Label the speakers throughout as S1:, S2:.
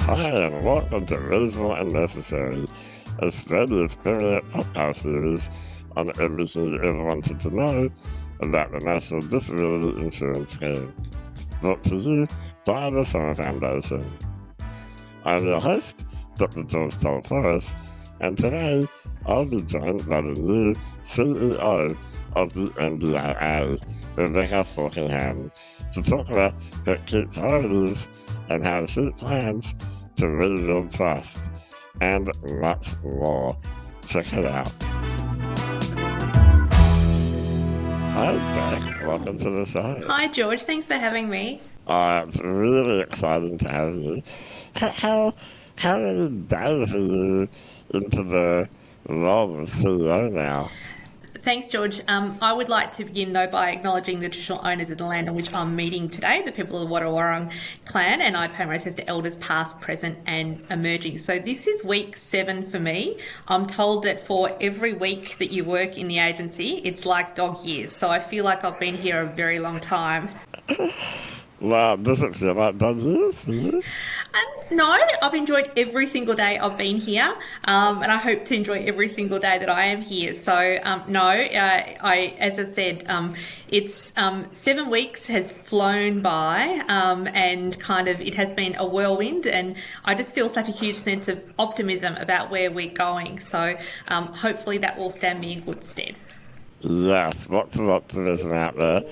S1: Hi, and welcome to Reasonable and Necessary, Australia's premier podcast series on everything you ever wanted to know about the National Disability Insurance Scheme, brought to you by the Summer Foundation. I'm your host, Dr. George Taleporos, and today I'll be joined by the new CEO of the NDIA, Rebecca Falkingham, to talk about her key priorities and how she plans to rebuild trust, and much more. Check it out. Hi, Beck. Welcome to the show.
S2: Hi, George. Thanks for having me.
S1: It's really exciting to have you. How many days are you into the role of CEO now?
S2: Thanks, George. I would like to begin, though, by acknowledging the traditional owners of the land on which I'm meeting today, the people of the Wadawurrung clan, and I pay my respects to elders past, present and emerging. So this is week 7 for me. I'm told that for every week that you work in the agency, it's like dog years. So I feel like I've been here a very long time.
S1: Well, does it feel like dog years for you?
S2: No, I've enjoyed every single day I've been here, and I hope to enjoy every single day that I am here. So, as I said, it's 7 weeks has flown by, and kind of it has been a whirlwind, and I just feel such a huge sense of optimism about where we're going. So, hopefully that will stand me in good stead.
S1: Yes, lots of optimism out there.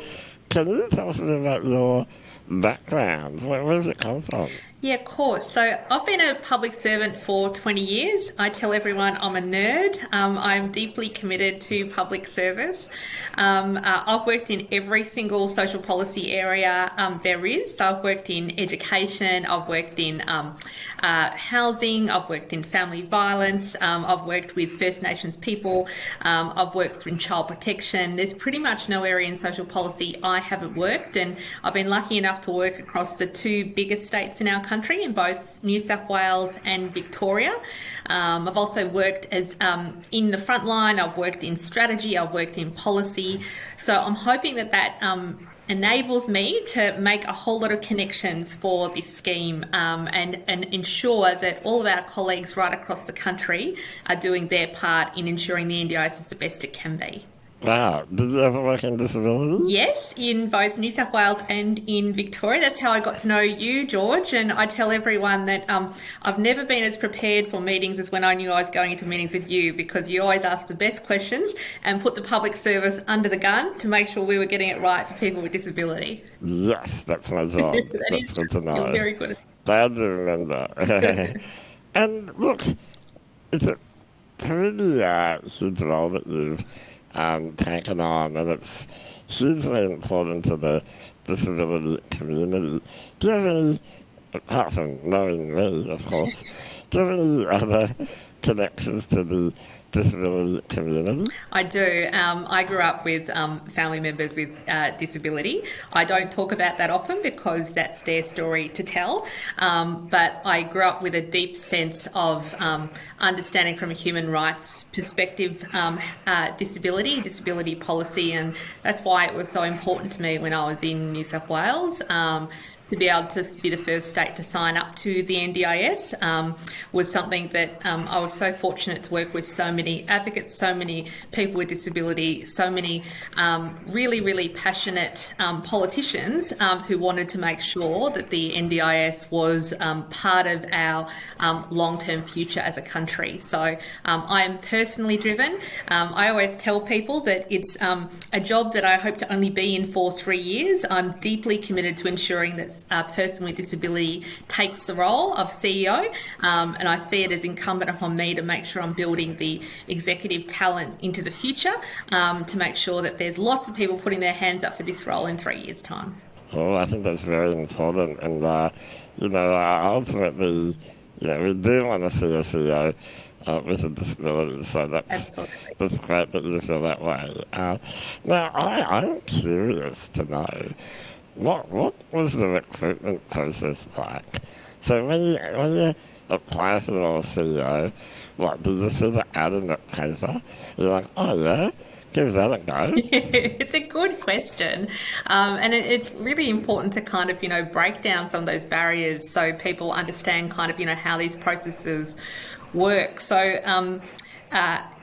S1: Can you tell us a bit about your background? Where does it come from?
S2: Yeah, of course. So I've been a public servant for 20 years. I tell everyone I'm a nerd. I'm deeply committed to public service. I've worked in every single social policy area there is. So I've worked in education, I've worked in housing, I've worked in family violence, I've worked with First Nations people, I've worked in child protection. There's pretty much no area in social policy I haven't worked, and I've been lucky enough to work across the 2 biggest states in our country, in both New South Wales and Victoria. I've also worked as in the front line. I've worked in strategy, I've worked in policy. So I'm hoping that enables me to make a whole lot of connections for this scheme, and ensure that all of our colleagues right across the country are doing their part in ensuring the NDIS is the best it can be.
S1: Wow, did you ever work in disability?
S2: Yes, in both New South Wales and in Victoria. That's how I got to know you, George. And I tell everyone that I've never been as prepared for meetings as when I knew I was going into meetings with you, because you always ask the best questions and put the public service under the gun to make sure we were getting it right for people with disability.
S1: Yes, that's my job. That's good to know.
S2: You're very good.
S1: Glad to remember. And look, it's a pretty huge role that you've taken on, and it's hugely important to the disability community. Do you have any, apart from knowing me, of course, do you have any other connections to the disability community?
S2: I do. I grew up with family members with disability. I don't talk about that often because that's their story to tell, but I grew up with a deep sense of understanding from a human rights perspective disability policy, and that's why it was so important to me when I was in New South Wales. To be able to be the first state to sign up to the NDIS was something that I was so fortunate to work with so many advocates, so many people with disability, so many really, really passionate politicians who wanted to make sure that the NDIS was part of our long-term future as a country. So I am personally driven. I always tell people that it's a job that I hope to only be in for 3 years. I'm deeply committed to ensuring that a person with disability takes the role of CEO, and I see it as incumbent upon me to make sure I'm building the executive talent into the future, to make sure that there's lots of people putting their hands up for this role in 3 years' time.
S1: Oh, I think that's very important, and ultimately, we do want to see a CEO with a disability, so that's great that you feel that way. Now, I'm curious to know, what was the recruitment process like? So when you apply for the role of CEO, what, did you see the ad in the paper? You're like, oh yeah, Give that a go.
S2: It's a good question. And it's really important to kind of, break down some of those barriers so people understand kind of, how these processes work. So,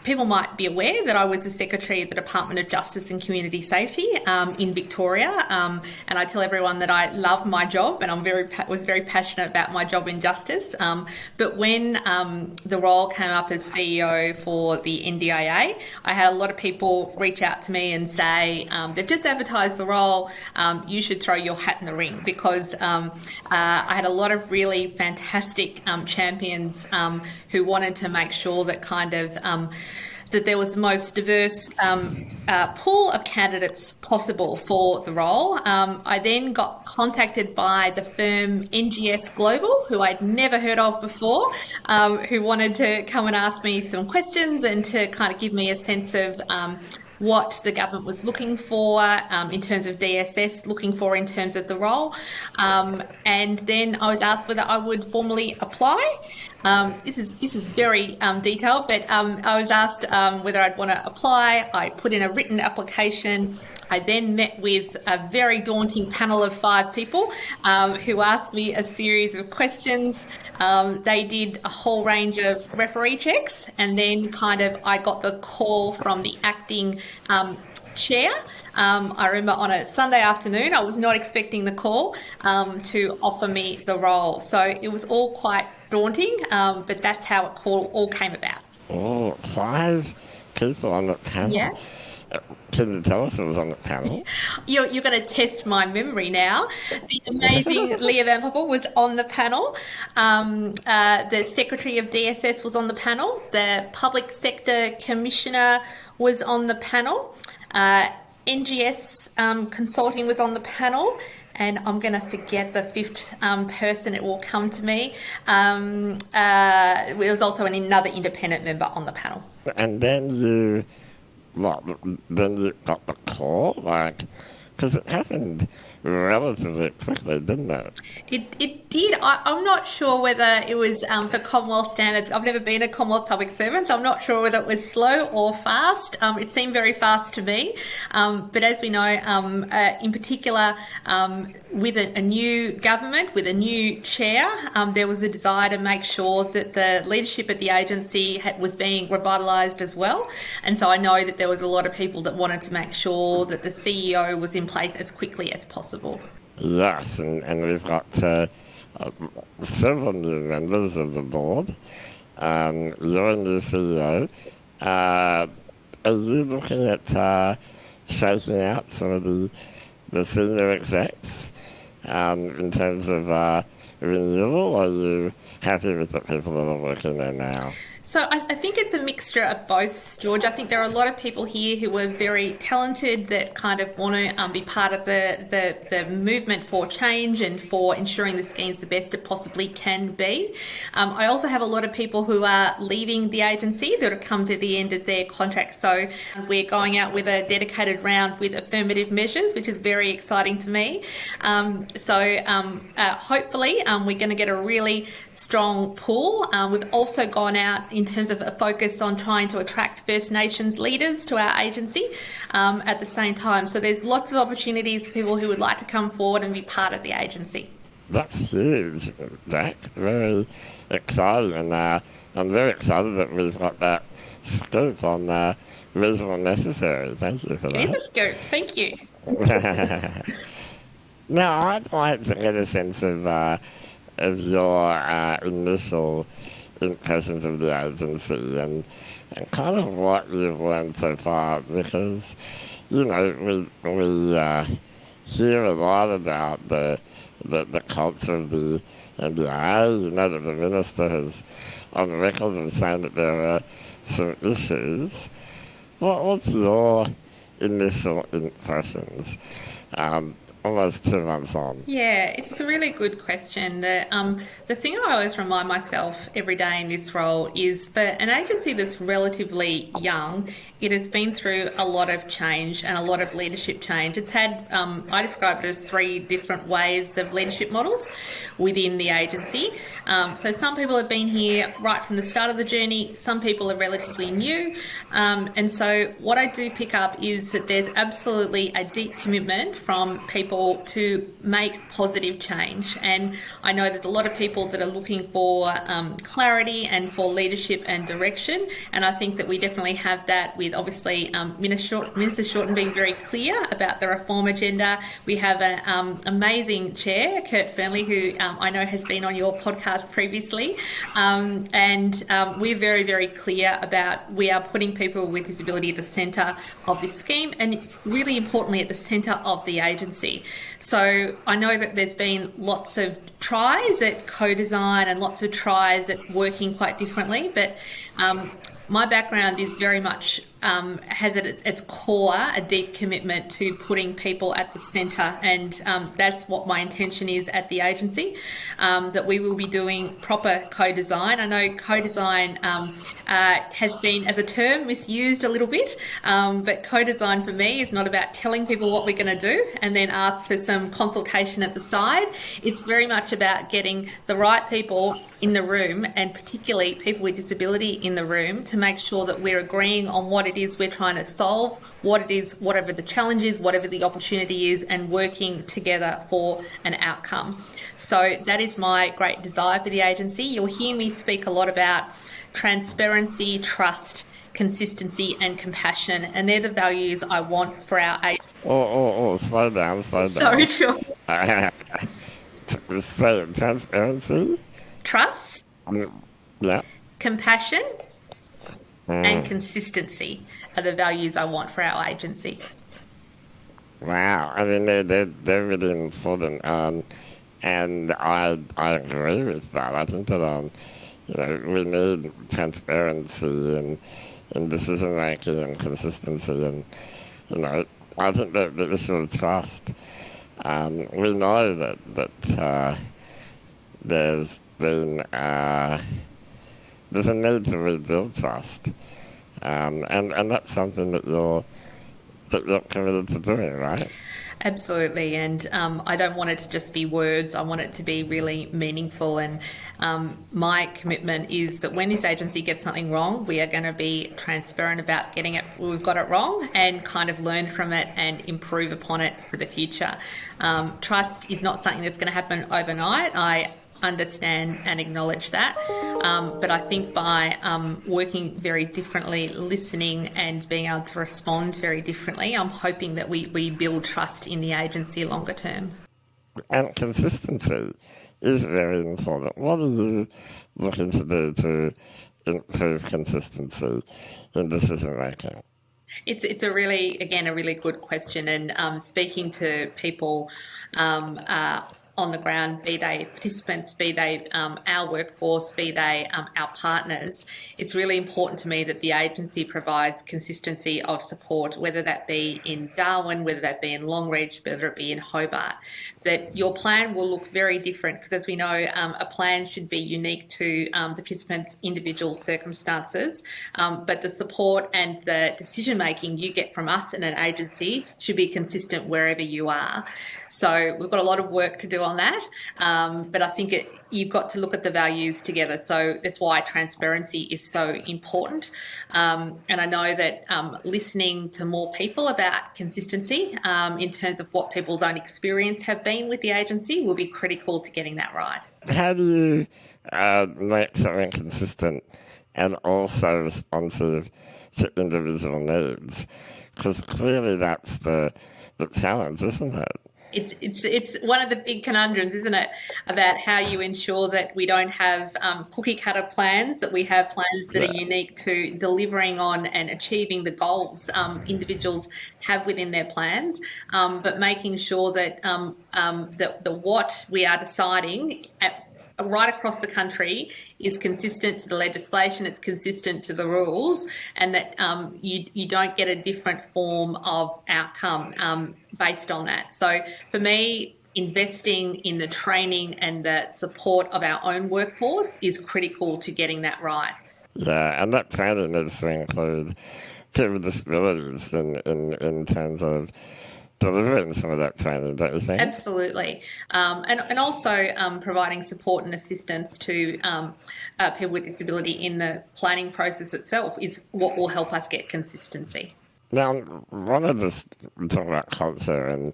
S2: people might be aware that I was the Secretary of the Department of Justice and Community Safety in Victoria, and I tell everyone that I love my job and was very passionate about my job in justice. But when the role came up as CEO for the NDIA, I had a lot of people reach out to me and say, they've just advertised the role, you should throw your hat in the ring, because I had a lot of really fantastic champions who wanted to make sure that kind of that there was the most diverse pool of candidates possible for the role. I then got contacted by the firm NGS Global, who I'd never heard of before, who wanted to come and ask me some questions and to kind of give me a sense of what the government was looking for in terms of DSS, looking for in terms of the role. And then I was asked whether I would formally apply. This is very detailed, but I was asked whether I'd want to apply. I put in a written application. I then met with a very daunting panel of 5 people who asked me a series of questions. They did a whole range of referee checks, and then kind of I got the call from the acting chair. I remember on a Sunday afternoon, I was not expecting the call to offer me the role. So it was all quite daunting, but that's how it all came about.
S1: Oh, 5 people on the panel?
S2: Yeah.
S1: Can you tell us who was on the panel?
S2: You're going to test my memory now. The amazing Leah Van Poppel was on the panel. The Secretary of DSS was on the panel. The Public Sector Commissioner was on the panel. NGS Consulting was on the panel. And I'm going to forget the 5th person. It will come to me. There was also another independent member on the panel.
S1: And then then you got the call, because it happened relatively quickly, didn't it?
S2: It did. I'm not sure whether it was for Commonwealth standards. I've never been a Commonwealth public servant, so I'm not sure whether it was slow or fast. It seemed very fast to me. But as we know, in particular, with a new government, with a new chair, there was a desire to make sure that the leadership at the agency was being revitalised as well. And so I know that there was a lot of people that wanted to make sure that the CEO was in place as quickly as possible.
S1: Yes, and we've got several new members of the board. You're a new CEO. Are you looking at shaking out some of the senior execs in terms of renewal, or are you happy with the people that are working there now?
S2: So I think it's a mixture of both, George. I think there are a lot of people here who are very talented that kind of want to be part of the movement for change and for ensuring the scheme's the best it possibly can be. I also have a lot of people who are leaving the agency that have come to the end of their contract. So we're going out with a dedicated round with affirmative measures, which is very exciting to me. Hopefully we're going to get a really strong pool. We've also gone out in terms of a focus on trying to attract First Nations leaders to our agency at the same time. So there's lots of opportunities for people who would like to come forward and be part of the agency.
S1: That's huge, Jack. Very exciting, and I'm very excited that we've got that scoop on reasonable and necessary. Thank you for that.
S2: It is a scoop. Thank you.
S1: Now, I'd like to get a sense of your initial impressions of the agency and kind of what you've learned so far, because, we hear a lot about the culture of the NDIA. You know that the Minister has on record and saying that there are some issues. What's your initial impressions? almost 2 months on?
S2: Yeah, it's a really good question. The thing I always remind myself every day in this role is for an agency that's relatively young, it has been through a lot of change and a lot of leadership change. It's had, I describe it as 3 different waves of leadership models within the agency. So some people have been here right from the start of the journey, some people are relatively new. And so what I do pick up is that there's absolutely a deep commitment from people to make positive change. And I know there's a lot of people that are looking for clarity and for leadership and direction. And I think that we definitely have that with obviously Minister Shorten being very clear about the reform agenda. We have an amazing chair, Kurt Fernley, who I know has been on your podcast previously. And we're very, very clear about we are putting people with disability at the centre of this scheme and really importantly at the centre of the agency. So I know that there's been lots of tries at co-design and lots of tries at working quite differently, but my background is very much has at its core a deep commitment to putting people at the centre, and that's what my intention is at the agency, that we will be doing proper co-design. I know co-design has been, as a term, misused a little bit, but co-design for me is not about telling people what we're going to do and then ask for some consultation at the side. It's very much about getting the right people in the room, and particularly people with disability in the room, to make sure that we're agreeing on what it is we're trying to solve, what it is, whatever the challenge is, whatever the opportunity is, and working together for an outcome. So that is my great desire for the agency. You'll hear me speak a lot about transparency, trust, consistency and compassion, and they're the values I want for our agency.
S1: Slow down.
S2: Sorry, sure.
S1: Transparency?
S2: Trust,
S1: Yeah.
S2: compassion, and consistency are the values I want for our agency.
S1: Wow, I mean they're really important, and I agree with that. I think that we need transparency and decision making and consistency, and I think that the issue of trust. We know that there's been there's a need to rebuild trust, and that's something that you're committed to doing, right?
S2: Absolutely, and I don't want it to just be words. I want it to be really meaningful, and my commitment is that when this agency gets something wrong, we are going to be transparent about getting it, we've got it wrong, and kind of learn from it and improve upon it for the future. Trust is not something that's going to happen overnight. I understand and acknowledge that, but I think by working very differently, listening and being able to respond very differently, I'm hoping that we build trust in the agency longer term.
S1: And consistency is very important. What are you looking to do to improve consistency in decision making?
S2: It's a really good question, and speaking to people on the ground, be they participants, be they our workforce, be they our partners, it's really important to me that the agency provides consistency of support, whether that be in Darwin, whether that be in Longreach, whether it be in Hobart, that your plan will look very different, because as we know, a plan should be unique to the participants' individual circumstances, but the support and the decision making you get from us in an agency should be consistent wherever you are. So we've got a lot of work to do on that, but I think you've got to look at the values together. So that's why transparency is so important. And I know that listening to more people about consistency in terms of what people's own experience have been with the agency will be critical to getting that right.
S1: How do you make something consistent and also responsive to individual needs? Because clearly that's the challenge, isn't it?
S2: It's one of the big conundrums, isn't it, about how you ensure that we don't have cookie cutter plans, that we have plans that are unique to delivering on and achieving the goals individuals have within their plans, but making sure that the what we are deciding right across the country is consistent to the legislation, it's consistent to the rules, and that you don't get a different form of outcome based on that. So for me, investing in the training and the support of our own workforce is critical to getting that right.
S1: Yeah, and that training needs to include people with disabilities in terms of delivering some of that training, don't you think?
S2: Absolutely. And also providing support and assistance to people with disability in the planning process itself is what will help us get consistency.
S1: Now, one of the talk about culture, and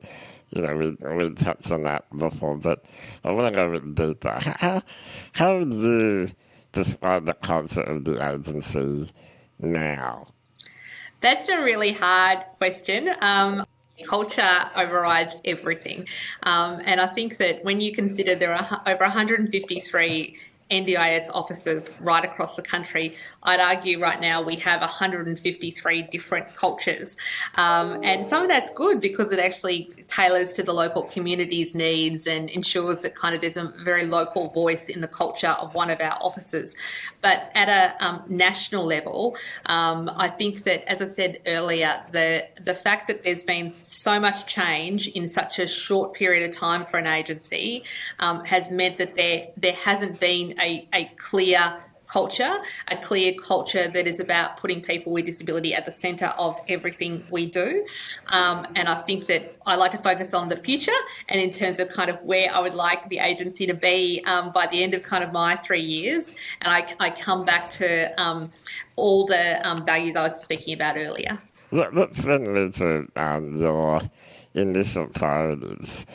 S1: we touched on that before, but I want to go a bit deeper. How would you describe the culture of the agency now?
S2: That's a really hard question. Culture overrides everything. And I think that when you consider there are over 153 NDIS officers right across the country, I'd argue right now we have 153 different cultures. And some of that's good because it actually tailors to the local community's needs and ensures that kind of there's a very local voice in the culture of one of our officers. But at a national level, I think that, as I said earlier, the fact that there's been so much change in such a short period of time for an agency has meant that there hasn't been a clear culture that is about putting people with disability at the centre of everything we do. And I think that I like to focus on the future and in terms of kind of where I would like the agency to be by the end of kind of my 3 years. And I come back to all the values I was speaking about earlier.
S1: Let's then move to your initial priorities.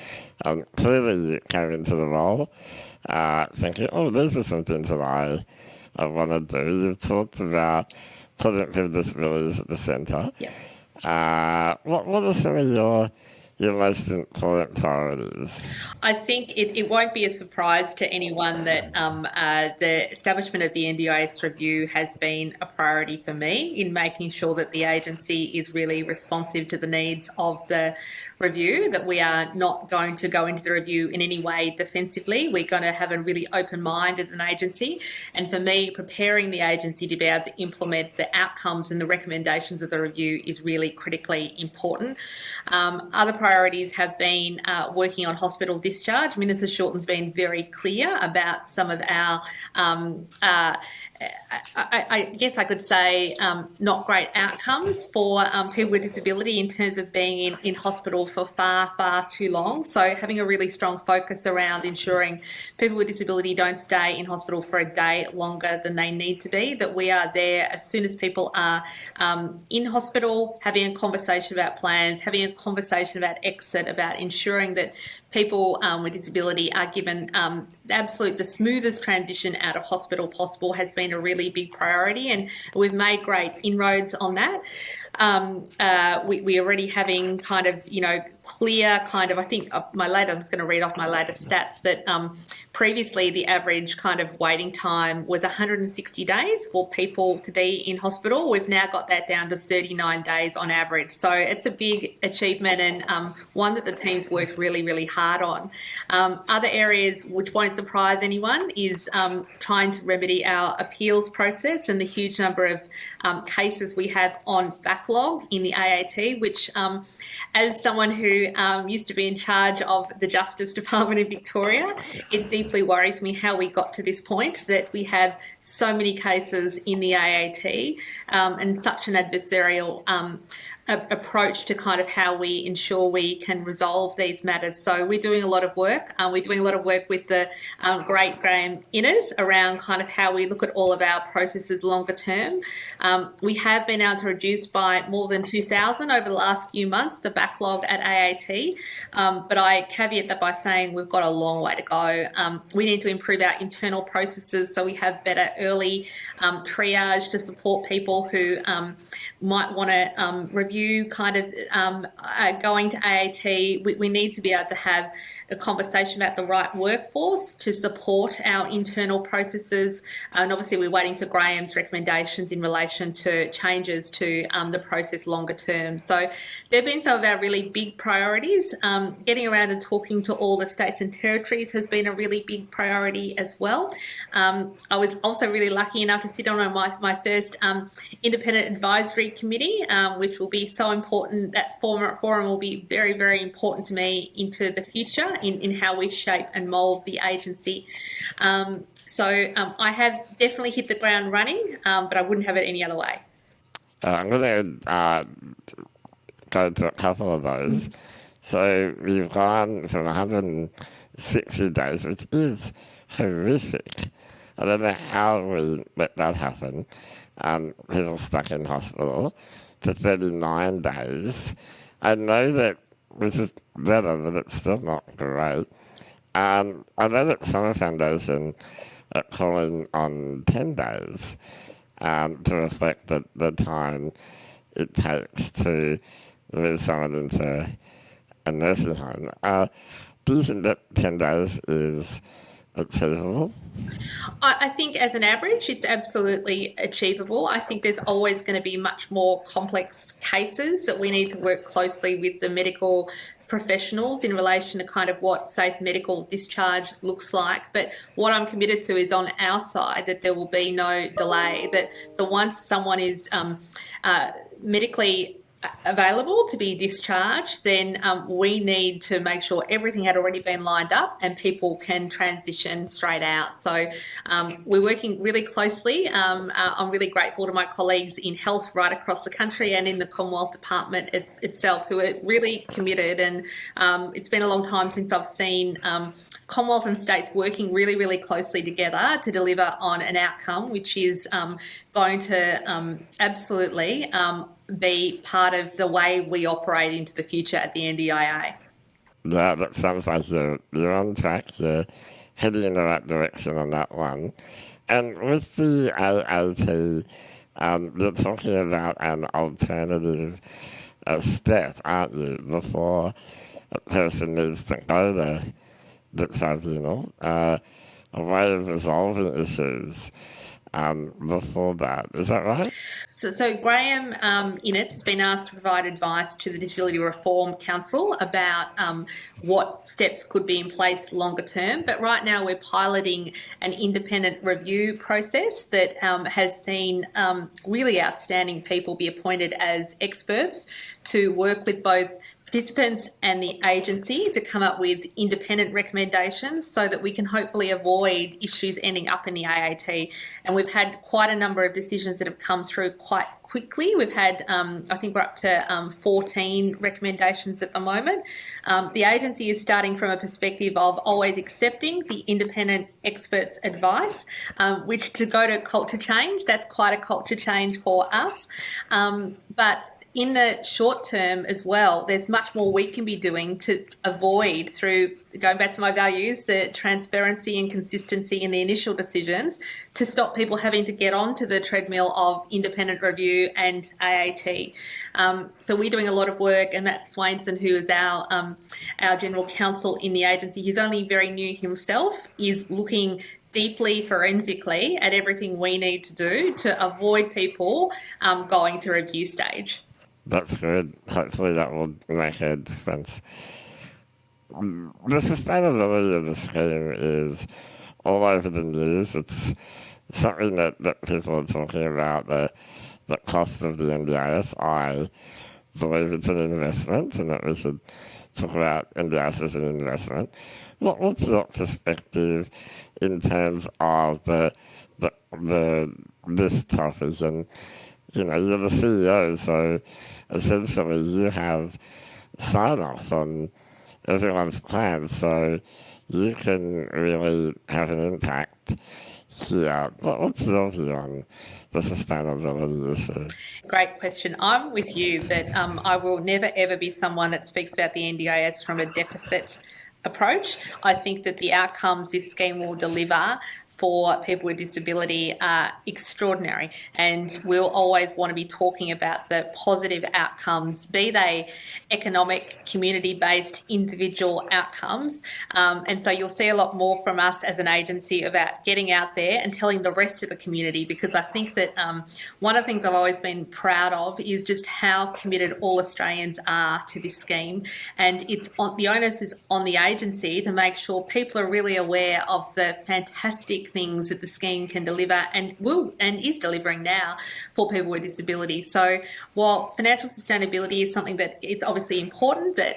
S1: Clearly you came into the role thinking, these are some things that I want to do. You've talked about putting people with disabilities at the centre.
S2: Yeah.
S1: What are some of your most important priorities?
S2: I think it won't be a surprise to anyone that the establishment of the NDIS review has been a priority for me in making sure that the agency is really responsive to the needs of the review, that we are not going to go into the review in any way defensively. We're going to have a really open mind as an agency. And for me, preparing the agency to be able to implement the outcomes and the recommendations of the review is really critically important. Other priorities have been working on hospital discharge. Minister Shorten's been very clear about some of our, I guess I could say, not great outcomes for people with disability in terms of being in hospital for far, far too long. So having a really strong focus around ensuring people with disability don't stay in hospital for a day longer than they need to be, that we are there as soon as people are in hospital, having a conversation about plans, having a conversation about exit, about ensuring that people with disability are given the smoothest transition out of hospital possible has been a really big priority, and we've made great inroads on that. We're already having kind of, clear kind of, I think I'm just going to read off my latest stats that previously the average kind of waiting time was 160 days for people to be in hospital. We've now got that down to 39 days on average. So it's a big achievement and one that the team's worked really, really hard on. Other areas which won't surprise anyone is trying to remedy our appeals process and the huge number of cases we have on backlog in the AAT, which as someone who used to be in charge of the Justice Department in Victoria, it deeply worries me how we got to this point, that we have so many cases in the AAT and such an adversarial approach to kind of how we ensure we can resolve these matters. So we're doing a lot of work. We're doing a lot of work with the great Graham Innes around kind of how we look at all of our processes longer term. We have been able to reduce by more than 2,000 over the last few months the backlog at AAT, but I caveat that by saying we've got a long way to go. We need to improve our internal processes so we have better early triage to support people who might want to review review kind of going to AAT, we need to be able to have a conversation about the right workforce to support our internal processes. And obviously we're waiting for Graham's recommendations in relation to changes to the process longer term. So there have been some of our really big priorities. Getting around and talking to all the states and territories has been a really big priority as well. I was also really lucky enough to sit on my first independent advisory committee, which will be so important. That forum will be very, very important to me into the future in how we shape and mould the agency. So I have definitely hit the ground running, but I wouldn't have it any other way.
S1: I'm going to go to a couple of those. So we've gone from 160 days, which is horrific. I don't know how we let that happen. People stuck in hospital to 39 days. I know that which is better, but it's still not great. I know that Summer Foundation are calling on 10 days to reflect the time it takes to move someone into a nursing home. Do you think that 10 days is achievable?
S2: I think as an average, it's absolutely achievable. I think there's always going to be much more complex cases that we need to work closely with the medical professionals in relation to kind of what safe medical discharge looks like. But what I'm committed to is on our side that there will be no delay, that once someone is medically available to be discharged, then we need to make sure everything had already been lined up and people can transition straight out. So we're working really closely. I'm really grateful to my colleagues in health right across the country and in the Commonwealth Department itself, who are really committed. And it's been a long time since I've seen Commonwealth and states working really, really closely together to deliver on an outcome which is going to absolutely be part of the way we operate into the future at the NDIA.
S1: Yeah, that sounds like you're on track. You're heading in the right direction on that one. And with the AAT, you're talking about an alternative step, aren't you, before a person needs to go to the tribunal, a way of resolving issues before that. Is that right?
S2: So Graham Innes has been asked to provide advice to the Disability Reform Council about what steps could be in place longer term. But right now we're piloting an independent review process that has seen really outstanding people be appointed as experts to work with both participants and the agency to come up with independent recommendations so that we can hopefully avoid issues ending up in the AAT. And we've had quite a number of decisions that have come through quite quickly. We've had, I think we're up to 14 recommendations at the moment. The agency is starting from a perspective of always accepting the independent experts' advice, which to go to culture change, that's quite a culture change for us. But in the short term as well, there's much more we can be doing to avoid, through going back to my values, the transparency and consistency in the initial decisions, to stop people having to get onto the treadmill of independent review and AAT. So we're doing a lot of work, and Matt Swainson, who is our General Counsel in the agency, who's only very new himself, is looking deeply forensically at everything we need to do to avoid people going to review stage.
S1: That's good. Hopefully that will make a difference. The sustainability of the scheme is all over the news. It's something that people are talking about, the cost of the NDIS. I believe it's an investment and that we should talk about NDIS as an investment. What's your perspective in terms of this topic? And you're the CEO, so essentially you have sign-off on everyone's plans, so you can really have an impact here. What's your view on the sustainability issue?
S2: Great question. I'm with you that I will never ever be someone that speaks about the NDIS from a deficit approach. I think that the outcomes this scheme will deliver for people with disability are extraordinary, and we'll always want to be talking about the positive outcomes, be they economic, community-based, individual outcomes. And so you'll see a lot more from us as an agency about getting out there and telling the rest of the community, because I think that one of the things I've always been proud of is just how committed all Australians are to this scheme, and the onus is on the agency to make sure people are really aware of the fantastic things that the scheme can deliver and is delivering now for people with disabilities. So while financial sustainability is something that it's obviously important, but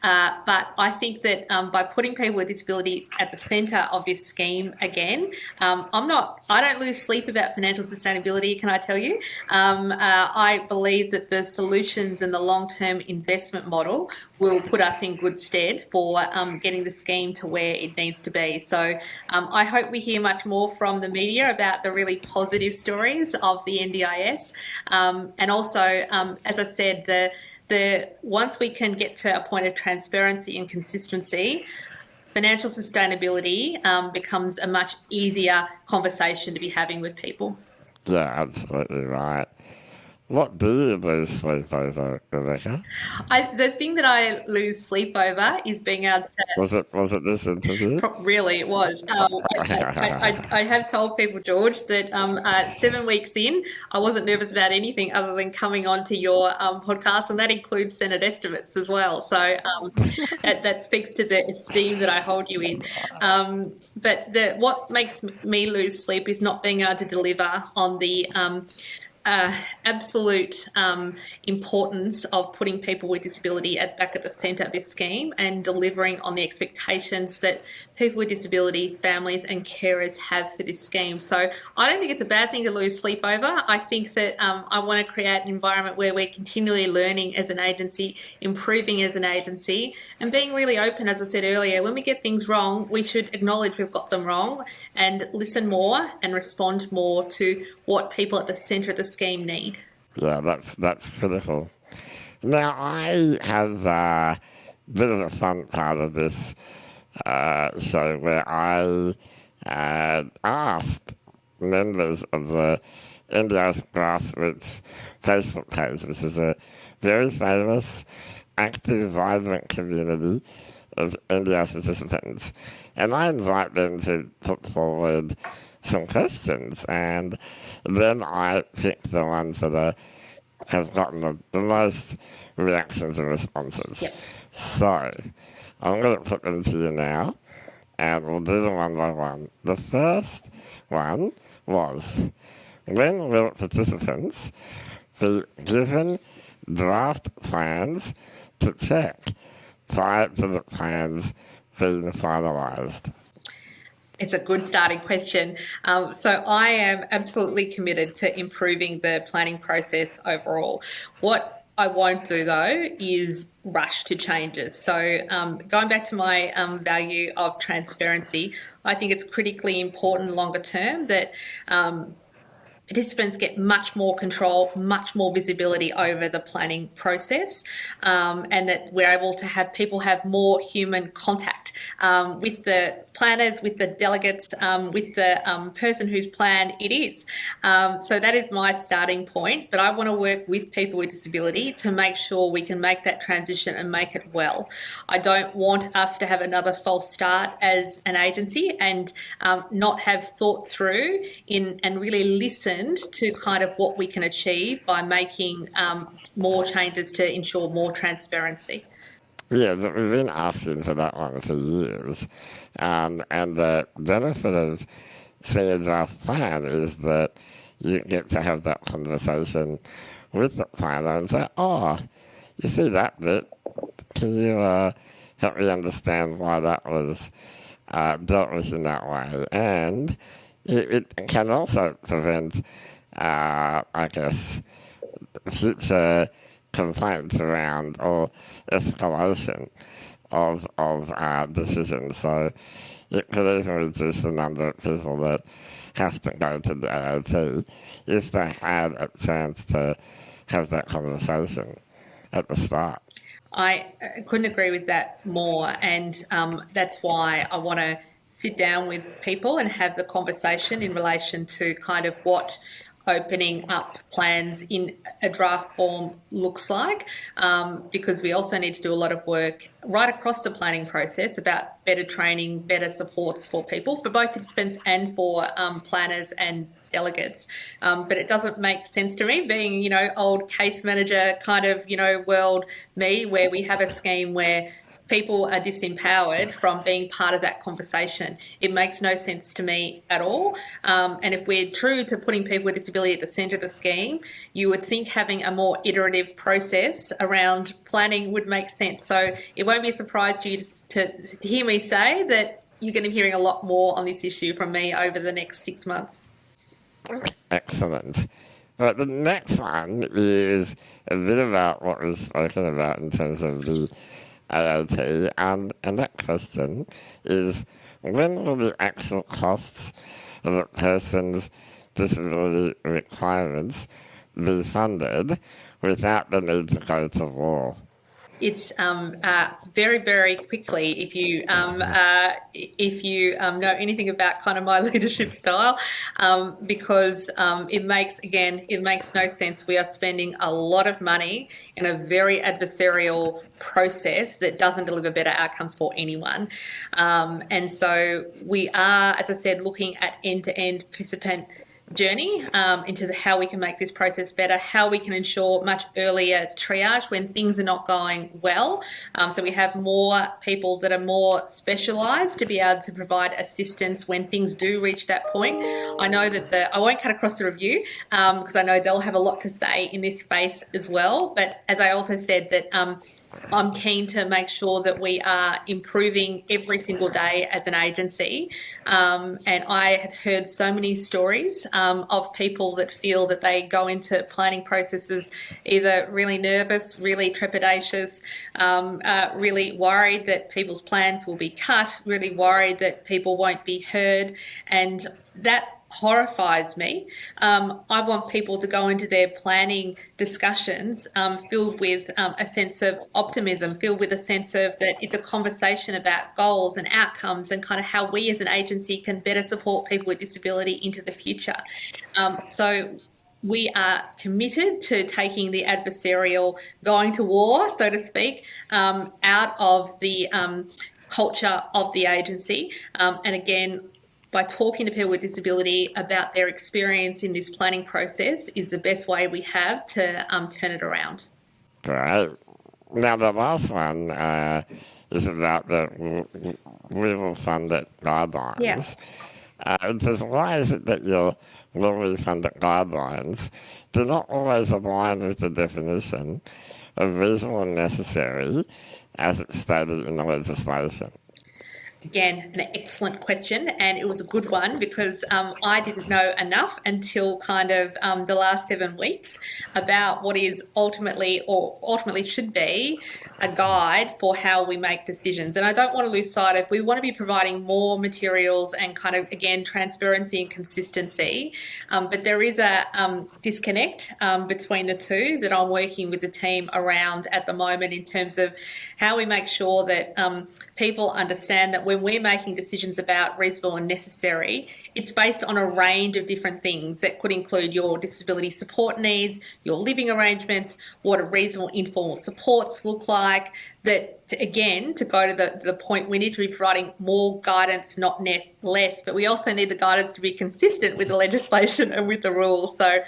S2: I think that by putting people with disability at the centre of this scheme again, I don't lose sleep about financial sustainability, can I tell you? I believe that the solutions and the long-term investment model will put us in good stead for getting the scheme to where it needs to be. So I hope we hear much more from the media about the really positive stories of the NDIS. And also, as I said, once we can get to a point of transparency and consistency, financial sustainability becomes a much easier conversation to be having with people.
S1: Yeah, absolutely right. What do you lose sleep over, Rebecca?
S2: The thing that I lose sleep over is being able to...
S1: Was it this interview?
S2: Really, it was. I have told people, George, that 7 weeks in, I wasn't nervous about anything other than coming on to your podcast, and that includes Senate estimates as well. So that speaks to the esteem that I hold you in. But what makes me lose sleep is not being able to deliver on the absolute importance of putting people with disability back at the centre of this scheme and delivering on the expectations that people with disability, families and carers have for this scheme. So I don't think it's a bad thing to lose sleep over. I think that I want to create an environment where we're continually learning as an agency, improving as an agency, and being really open. As I said earlier, when we get things wrong, we should acknowledge we've got them wrong and listen more and respond more to what people at the centre of the scheme need.
S1: Yeah, that's critical. Now, I have a bit of a fun part of this show where I asked members of the NDIS grassroots Facebook page, which is a very famous, active, vibrant community of NDIS participants, and I invite them to put forward some questions, and then I pick the ones that have gotten the most reactions and responses.
S2: Yep.
S1: So I'm going to put them to you now, and we'll do them one by one. The first one was, when will participants be given draft plans to check prior to the plans being finalised?
S2: It's a good starting question. So I am absolutely committed to improving the planning process overall. What I won't do, though, is rush to changes. So going back to my value of transparency, I think it's critically important longer term that participants get much more control, much more visibility over the planning process, and that we're able to have people have more human contact with the planners, with the delegates, with the person whose plan it is. So that is my starting point, but I want to work with people with disability to make sure we can make that transition and make it well. I don't want us to have another false start as an agency and not have thought through and really listened to kind of what we can achieve by making more changes to ensure more transparency.
S1: Yeah, we've been asking for that one for years. And the benefit of seeing a draft plan is that you get to have that conversation with the planner and say, oh, you see that bit? Can you help me understand why that was dealt with in that way? And it can also prevent, I guess, future complaints around or escalation of decisions. So it could even reduce the number of people that have to go to the AOT if they had a chance to have that conversation at the start.
S2: I couldn't agree with that more, and that's why I want to sit down with people and have the conversation in relation to kind of what opening up plans in a draft form looks like, because we also need to do a lot of work right across the planning process about better training, better supports for people, for both participants and for planners and delegates. But it doesn't make sense to me, being, old case manager kind of, world me, where we have a scheme where people are disempowered from being part of that conversation. It makes no sense to me at all. And if we're true to putting people with disability at the centre of the scheme, you would think having a more iterative process around planning would make sense. So it won't be a surprise to you to hear me say that you're going to be hearing a lot more on this issue from me over the next 6 months.
S1: Excellent. Right, the next one is a bit about what was spoken about in terms of the AOT, and that question is, when will the actual costs of a person's disability requirements be funded without the need to go to war?
S2: It's very, very quickly. If you know anything about kind of my leadership style, because it makes no sense. We are spending a lot of money in a very adversarial process that doesn't deliver better outcomes for anyone. And so we are, as I said, looking at end-to-end participant journey into how we can make this process better, how we can ensure much earlier triage when things are not going well. So we have more people that are more specialised to be able to provide assistance when things do reach that point. I know that I won't cut across the review because I know they'll have a lot to say in this space as well. But as I also said, that I'm keen to make sure that we are improving every single day as an agency. And I have heard so many stories of people that feel that they go into planning processes either really nervous, really trepidatious, really worried that people's plans will be cut, really worried that people won't be heard. And that horrifies me. I want people to go into their planning discussions filled with a sense of optimism, filled with a sense of that it's a conversation about goals and outcomes and kind of how we as an agency can better support people with disability into the future. So we are committed to taking the adversarial, going to war, so to speak, out of the culture of the agency. And again, by talking to people with disability about their experience in this planning process is the best way we have to turn it around.
S1: Right. Now, the last one is about the we will fund it guidelines.
S2: Yeah.
S1: It says, why is it that your will we fund it guidelines do not always align with the definition of reasonable and necessary as it's stated in the legislation?
S2: Again, an excellent question, and it was a good one because I didn't know enough until kind of the last 7 weeks about what is ultimately should be a guide for how we make decisions. And I don't want to lose sight of, we want to be providing more materials and kind of, again, transparency and consistency. But there is a disconnect between the two that I'm working with the team around at the moment in terms of how we make sure that people understand that when we're making decisions about reasonable and necessary, it's based on a range of different things that could include your disability support needs, your living arrangements, what a reasonable informal supports look like, that, again, to go to the point, we need to be providing more guidance, not less, but we also need the guidance to be consistent with the legislation and with the rules. So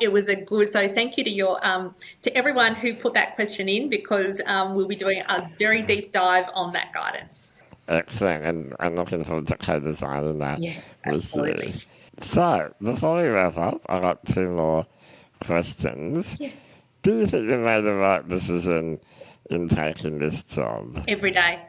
S2: it was so thank you to everyone who put that question in, because we'll be doing a very deep dive on that guidance.
S1: Excellent, and I'm looking forward to co-designing that with you. So, before we wrap up, I've got 2 more questions.
S2: Yeah.
S1: Do you think you made the right decision in taking this job?
S2: Every day.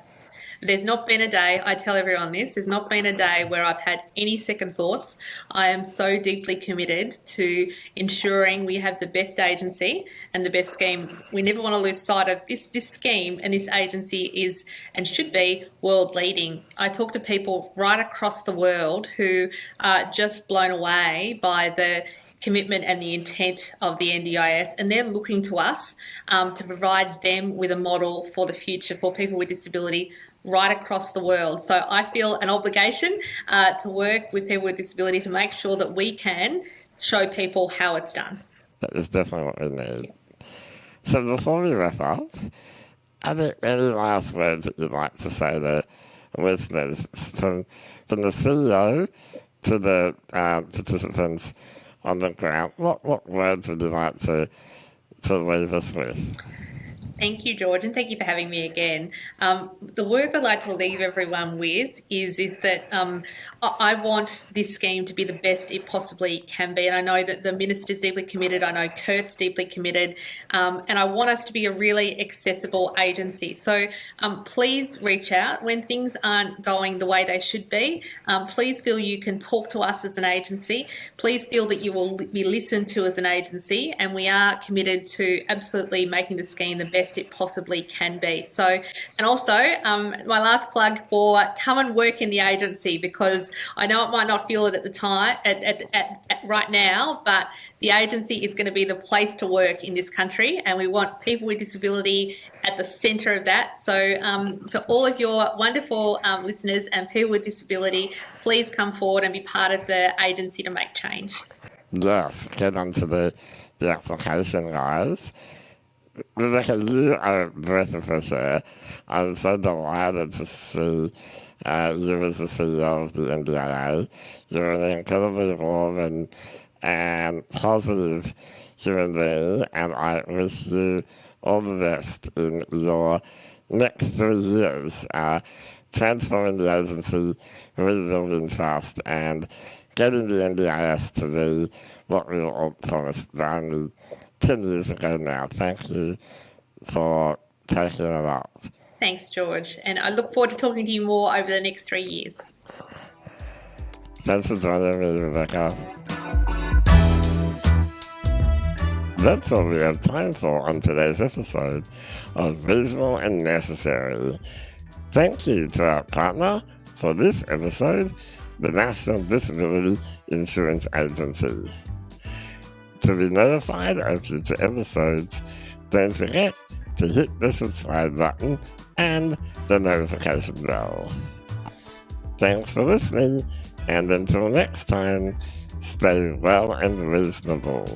S2: There's not been a day, I tell everyone this, there's not been a day where I've had any second thoughts. I am so deeply committed to ensuring we have the best agency and the best scheme. We never want to lose sight of this scheme, and this agency is and should be world leading. I talk to people right across the world who are just blown away by the commitment and the intent of the NDIS, and they're looking to us to provide them with a model for the future for people with disability right across the world. So I feel an obligation to work with people with disability to make sure that we can show people how it's done.
S1: That is definitely what we need. So before we wrap up, are there any last words that you'd like to say to listeners from the CEO to the participants on the ground? What words would you like to leave us with?
S2: Thank you, George, and thank you for having me again. The words I'd like to leave everyone with is that I want this scheme to be the best it possibly can be, and I know that the Minister's deeply committed, I know Kurt's deeply committed, and I want us to be a really accessible agency. So please reach out when things aren't going the way they should be. Please feel you can talk to us as an agency. Please feel that you will be listened to as an agency, and we are committed to absolutely making the scheme the best it possibly can be. So, and also my last plug for come and work in the agency, because I know it might not feel it at the time, at right now, but the agency is going to be the place to work in this country, and we want people with disability at the centre of that. So for all of your wonderful listeners and people with disability, please come forward and be part of the agency to make change.
S1: Yes, get onto the application, guys. Rebecca, you are a breath of fresh air. I'm so delighted to see you as the CEO of the NDIA. You're an incredibly warm and positive human being, and I wish you all the best in your next 3 years, transforming the agency, rebuilding trust, and getting the NDIS to be what we were all promised only 10 years ago now. Thank you for taking it up.
S2: Thanks, George. And I look forward to talking to you more over the next 3 years.
S1: Thanks for joining me, Rebecca. That's all we have time for on today's episode of Reasonable and Necessary. Thank you to our partner for this episode, the National Disability Insurance Agency. To be notified of future episodes, don't forget to hit the subscribe button and the notification bell. Thanks for listening, and until next time, stay well and reasonable.